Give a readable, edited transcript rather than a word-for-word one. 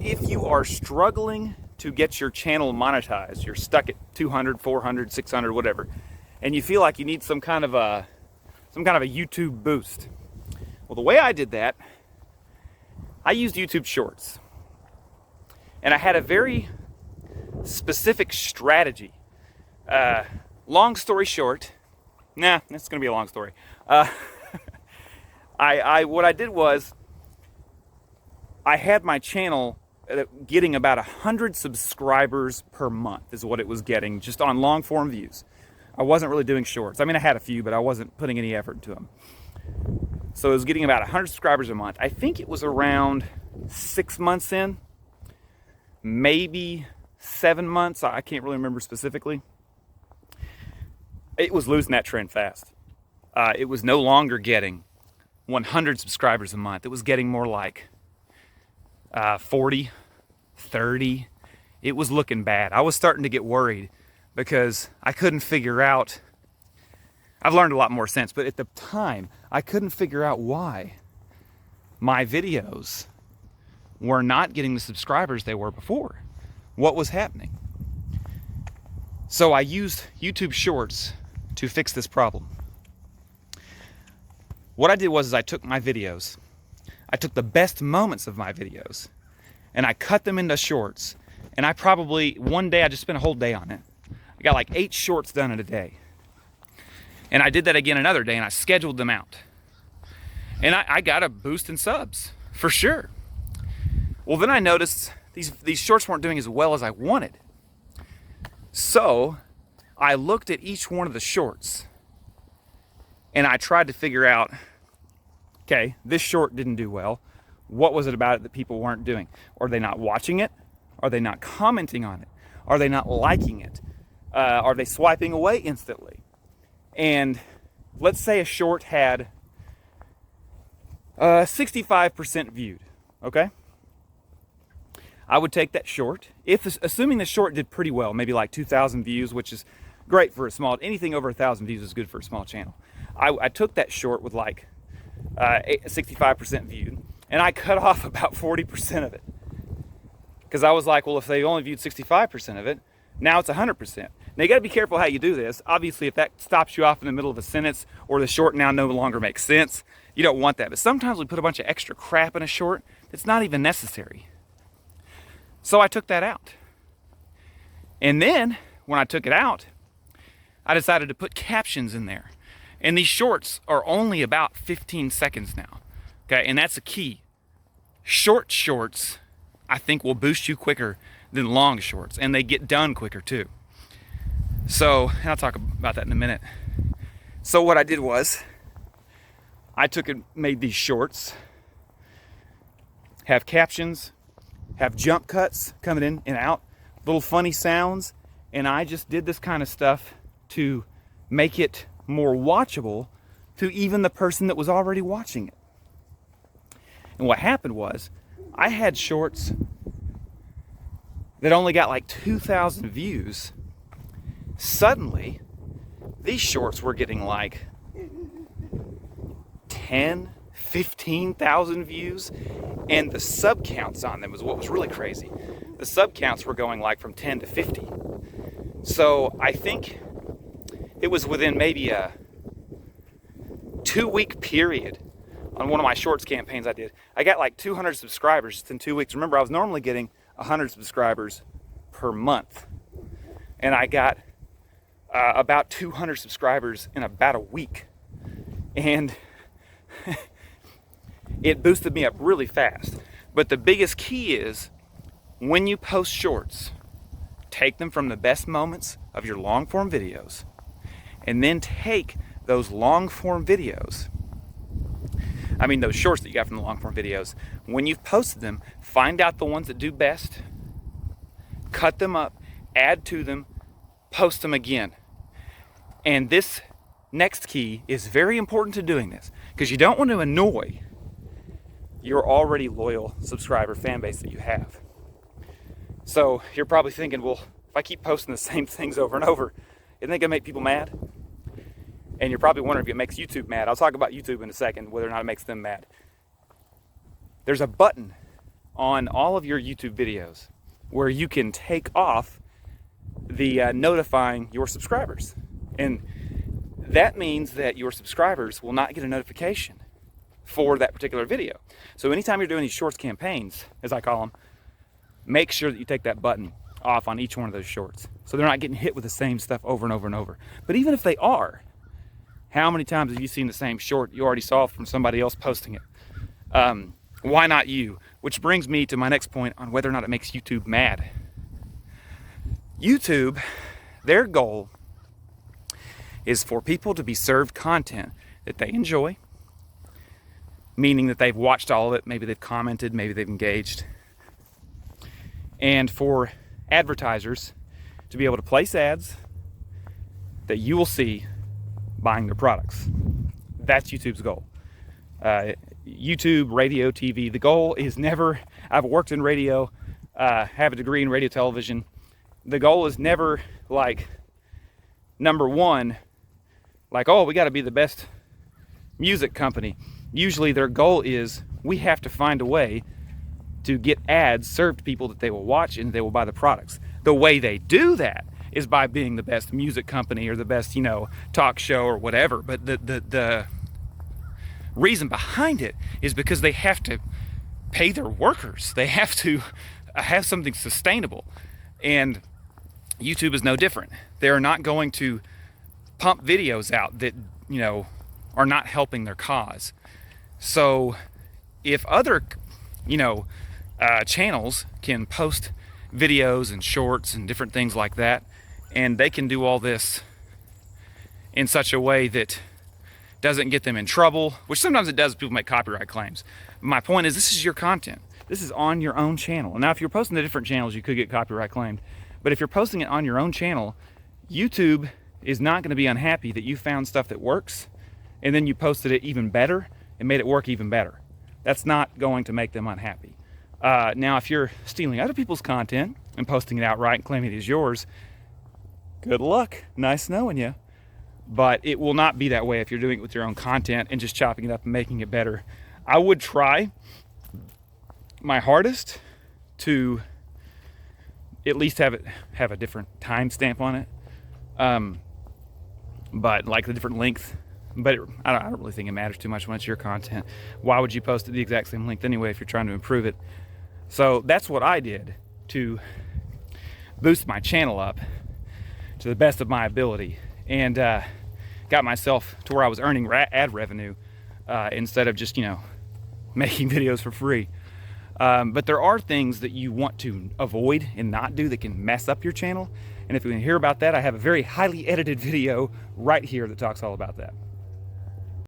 If you are struggling to get your channel monetized, you're stuck at 200, 400, 600, whatever, and you feel like you need some kind of a YouTube boost. Well, the way I did that, I used YouTube Shorts. And I had a very specific strategy. Long story short, it's gonna be a long story. What I did was, I had my channel getting about 100 subscribers per month is what it was getting, just on long form views. I wasn't really doing shorts. I mean, I had a few, but I wasn't putting any effort into them. So it was getting about 100 subscribers a month. I think it was around 6 months in, maybe 7 months. I can't really remember specifically. It was losing that trend fast. It was no longer getting 100 subscribers a month. It was getting more like 40, 30. It was looking bad. I was starting to get worried because I couldn't figure out. I've learned a lot more since, but at the time, I couldn't figure out why my videos were not getting the subscribers they were before. What was happening? So I used YouTube Shorts to fix this problem. What I did was I took my videos, I took the best moments of my videos, and I cut them into shorts. And I probably, one day, I just spent a whole day on it. I got like 8 shorts done in a day. And I did that again another day, and I scheduled them out. And I got a boost in subs, for sure. Well, then I noticed these shorts weren't doing as well as I wanted. So I looked at each one of the shorts, and I tried to figure out, okay, this short didn't do well. What was it about it that people weren't doing? Are they not watching it? Are they not commenting on it? Are they not liking it? Are they swiping away instantly? And let's say a short had 65% viewed, okay? I would take that short, assuming the short did pretty well, maybe like 2,000 views, which is great for a small, anything over 1,000 views is good for a small channel. I took that short with like 65% viewed, and I cut off about 40% of it. Because I was like, well, if they only viewed 65% of it, now it's 100%. Now you gotta be careful how you do this. Obviously, if that stops you off in the middle of a sentence, or the short now no longer makes sense, you don't want that. But sometimes we put a bunch of extra crap in a short that's not even necessary. So I took that out. And then, when I took it out, I decided to put captions in there. And these shorts are only about 15 seconds now. Okay, and that's a key. Short shorts, I think, will boost you quicker than long shorts, and they get done quicker too. So, and I'll talk about that in a minute. So what I did was, I took and made these shorts, have captions, have jump cuts coming in and out, little funny sounds, and I just did this kind of stuff to make it more watchable to even the person that was already watching it. And what happened was, I had shorts that only got like 2,000 views. Suddenly, these shorts were getting like 10, 15,000 views, and the sub counts on them was what was really crazy. The sub counts were going like from 10 to 50. So I think it was within maybe a 2-week period on one of my shorts campaigns I did. I got like 200 subscribers just in 2 weeks. Remember, I was normally getting 100 subscribers per month. And I got about 200 subscribers in about a week. And it boosted me up really fast. But the biggest key is, when you post shorts, take them from the best moments of your long form videos, and then take those long form videos, those shorts that you got from the long form videos, when you've posted them, find out the ones that do best, cut them up, add to them, post them again. And this next key is very important to doing this, because you don't want to annoy your already loyal subscriber fan base that you have. So you're probably thinking, well, if I keep posting the same things over and over, isn't that gonna make people mad? And you're probably wondering if it makes YouTube mad. I'll talk about YouTube in a second, whether or not it makes them mad. There's a button on all of your YouTube videos where you can take off the notifying your subscribers. And that means that your subscribers will not get a notification for that particular video. So anytime you're doing these shorts campaigns, as I call them, make sure that you take that button off on each one of those shorts, so they're not getting hit with the same stuff over and over and over. But even if they are, how many times have you seen the same short you already saw from somebody else posting it? Why not you? Which brings me to my next point on whether or not it makes YouTube mad. YouTube, their goal is for people to be served content that they enjoy, meaning that they've watched all of it, maybe they've commented, maybe they've engaged, and for advertisers to be able to place ads that you will see buying their products. That's YouTube's goal. YouTube, radio, TV, the goal is never, I've worked in radio, have a degree in radio television. The goal is never like, number one, like, oh, we got to be the best music company. Usually their goal is, we have to find a way to get ads served to people that they will watch and they will buy the products. The way they do that is by being the best music company or the best, talk show or whatever. But the reason behind it is because they have to pay their workers. They have to have something sustainable. And YouTube is no different. They're not going to pump videos out that, are not helping their cause. So if other, channels can post videos and shorts and different things like that, and they can do all this in such a way that doesn't get them in trouble, which sometimes it does if people make copyright claims. My point is, this is your content. This is on your own channel. And now if you're posting to different channels, you could get copyright claimed. But if you're posting it on your own channel, YouTube is not going to be unhappy that you found stuff that works and then you posted it even better and made it work even better. That's not going to make them unhappy. Now, if you're stealing other people's content and posting it outright and claiming it is yours, good luck. Nice knowing you. But it will not be that way if you're doing it with your own content and just chopping it up and making it better. I would try my hardest to at least have a different timestamp on it, but like the different length. But I don't really think it matters too much when it's your content. Why would you post it the exact same length anyway if you're trying to improve it? So that's what I did to boost my channel up to the best of my ability, and got myself to where I was earning ad revenue instead of just making videos for free. But there are things that you want to avoid and not do that can mess up your channel. And if you want to hear about that, I have a very highly edited video right here that talks all about that.